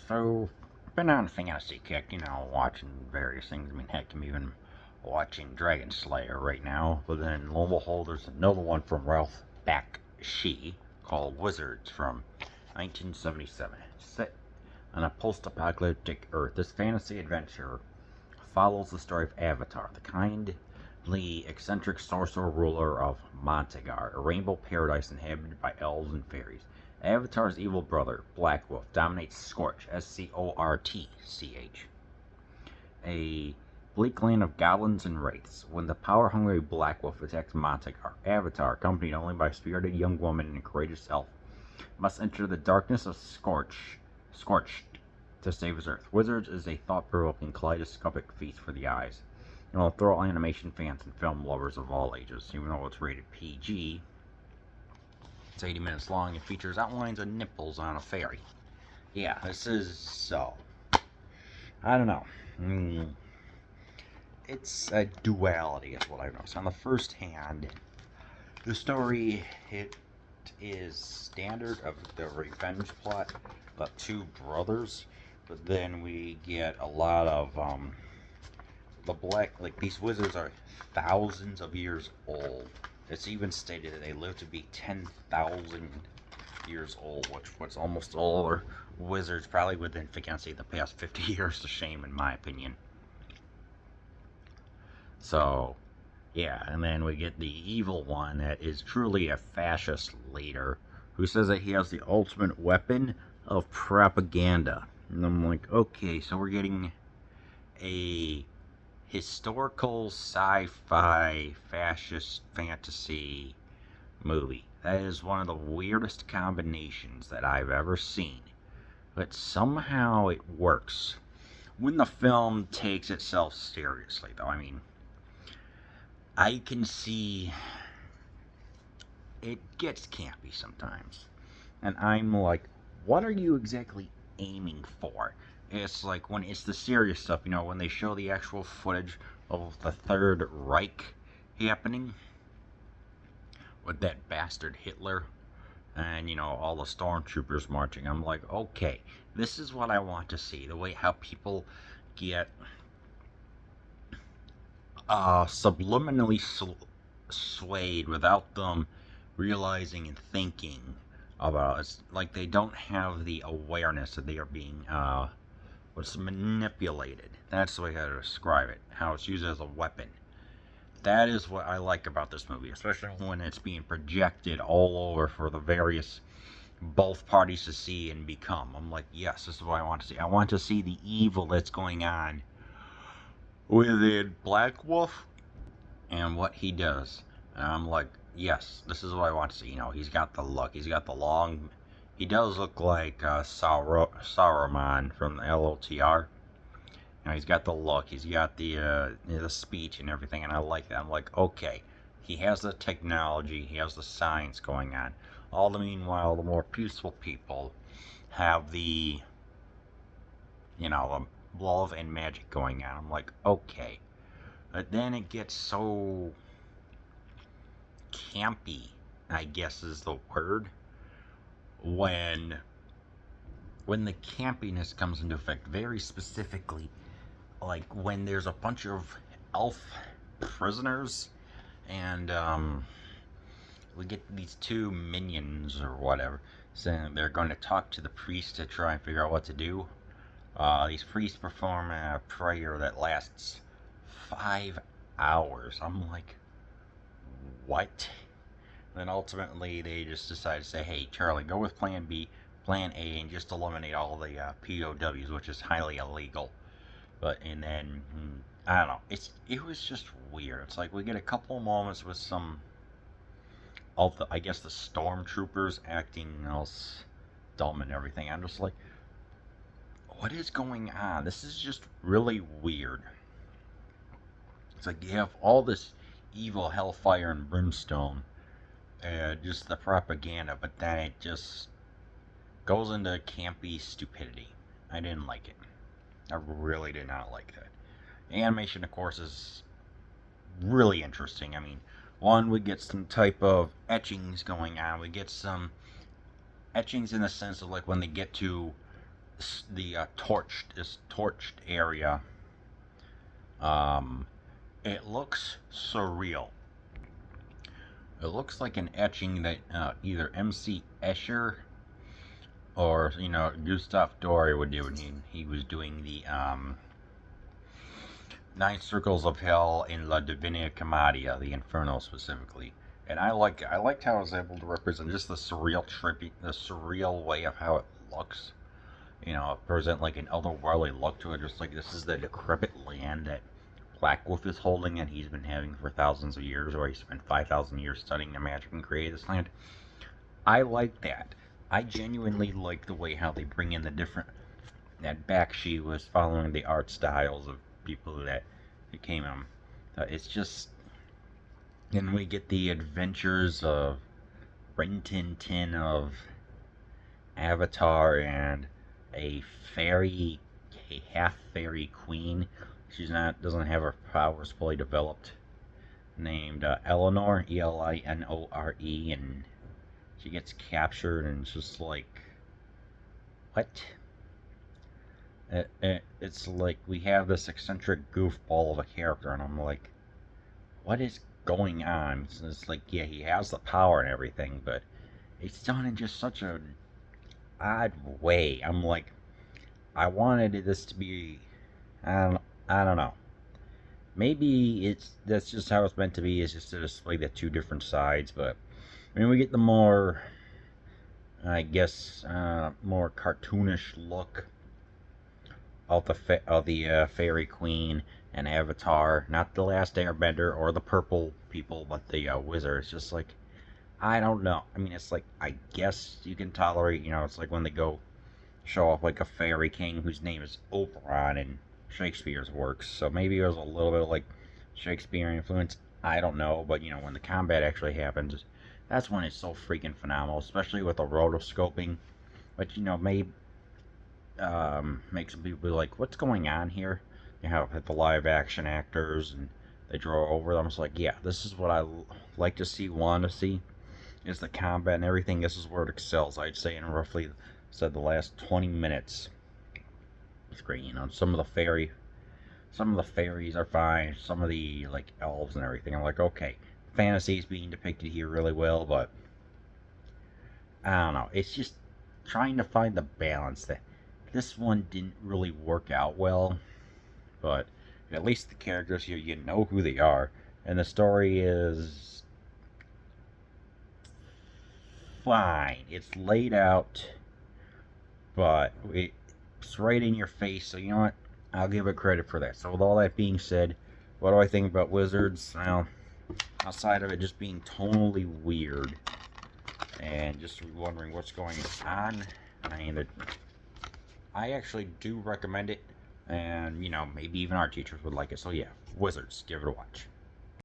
So, been on a fantasy kick, watching various things. I mean, heck, I'm even watching Dragon Slayer right now. But then, lo and behold, there's another one from Ralph Bakshi called Wizards from 1977. Set on a post-apocalyptic Earth, this fantasy adventure follows the story of Avatar, the kindly, eccentric sorcerer ruler of Montagar, a rainbow paradise inhabited by elves and fairies. Avatar's evil brother, Black Wolf, dominates Scorch, Scortch, a bleak land of goblins and wraiths. When the power-hungry Black Wolf attacks Montagar, Avatar, accompanied only by a spirited young woman and a courageous elf, must enter the darkness of Scorched to save his Earth. Wizards is a thought-provoking, kaleidoscopic feast for the eyes. It will thrill animation fans and film lovers of all ages. Even though it's rated PG, it's 80 minutes long and features outlines of nipples on a fairy. Yeah, this is so. I don't know. It's a duality, is what I've noticed. On the first hand, the story, it is standard of the revenge plot about two brothers, but then we get a lot of these wizards are thousands of years old. It's even stated that they live to be 10,000 years old, which was almost all other wizards probably within, I can't say, the past 50 years to shame, in my opinion. So, yeah, and then we get the evil one that is truly a fascist leader who says that he has the ultimate weapon of propaganda. And I'm like, okay, so we're getting a historical sci-fi fascist fantasy movie. That is one of the weirdest combinations that I've ever seen. But somehow it works. When the film takes itself seriously, though, I mean, I can see it gets campy sometimes. And I'm like, what are you exactly aiming for? It's like when it's the serious stuff, when they show the actual footage of the Third Reich happening with that bastard Hitler and, all the stormtroopers marching. I'm like, okay, this is what I want to see. The way how people get subliminally swayed without them realizing and thinking about it. It's like they don't have the awareness that they are being what's manipulated. That's the way how to describe it. How it's used as a weapon. That is what I like about this movie, especially when it's being projected all over for the various both parties to see and become. I'm like, yes, this is what I want to see. I want to see the evil that's going on within Black Wolf and what he does. And I'm like, yes, this is what I want to see. He's got the look. He's got the long. He does look like Saruman from the LOTR. He's got the look. He's got the speech and everything, and I like that. I'm like, okay, he has the technology. He has the science going on. All the meanwhile, the more peaceful people have the love and magic going on. I'm like, okay. But then it gets so campy, I guess is the word, when the campiness comes into effect. Very specifically, like when there's a bunch of elf prisoners and we get these two minions or whatever saying they're going to talk to the priest to try and figure out what to do. These priests perform a prayer that lasts 5 hours. I'm like, what? Then ultimately they just decide to say, hey, Charlie, go with plan B, plan A, and just eliminate all the POWs, which is highly illegal. And then, I don't know, it was just weird. It's like we get a couple of moments with some of the, I guess, the stormtroopers acting all dumb and everything. I'm just like, what is going on? This is just really weird. It's like you have all this evil hellfire and brimstone, just the propaganda, but then it just goes into campy stupidity. I didn't like it. I really did not like that. The animation, of course, is really interesting. I mean, one, we get some type of etchings going on. We get some etchings in the sense of like when they get to torched area. Um, it looks surreal. It looks like an etching that either M.C. Escher or Gustav Doré would do when he was doing the Nine Circles of Hell in La Divina Commedia, the Inferno specifically. And I liked how I was able to represent just the surreal way of how it looks. Present like an otherworldly look to it, just like this is the decrepit land that Black Wolf is holding and he's been having for thousands of years, or he spent 5,000 years studying the magic and created this land. I like that. I genuinely like the way how they bring in the different. That Bakshi was following the art styles of people that became him. It's just. Then we get the adventures of Rin Tin Tin, of Avatar, and a fairy, a half fairy queen. She's not doesn't have her powers fully developed. Named Eleanor, Elinore, and she gets captured, and it's just like, what? It's like we have this eccentric goofball of a character, and I'm like, what is going on? It's like, yeah, he has the power and everything, but it's done in just such a odd way. I'm like, I wanted this to be, I don't know. Maybe that's just how it's meant to be. Is just to display the two different sides. But I mean, we get the more, I guess, more cartoonish look of the fairy queen and Avatar, not the Last Airbender or the purple people, but the wizard. It's just like, I don't know. I mean, it's like, I guess you can tolerate. It's like when they go show off like a fairy king whose name is Oberon in Shakespeare's works. So maybe it was a little bit of like Shakespeare influence. I don't know, but when the combat actually happens, that's when it's so freaking phenomenal, especially with the rotoscoping. But may make some people be like, "What's going on here?" You have the live action actors and they draw over them. It's like, yeah, this is what I like to see, want to see, is the combat and everything. This is where it excels. I'd say in roughly said the last 20 minutes. It's great. Some of the fairies are fine. Some of the like elves and everything. I'm like, okay, fantasy is being depicted here really well, but I don't know. It's just trying to find the balance. That this one didn't really work out well, but at least the characters here, you know who they are, and the story is fine. It's laid out, but it's right in your face. So you know what? I'll give it credit for that. So with all that being said, what do I think about Wizards? Well, outside of it just being tonally weird and just wondering what's going on, I actually do recommend it, and maybe even our teachers would like it. So yeah, Wizards, give it a watch.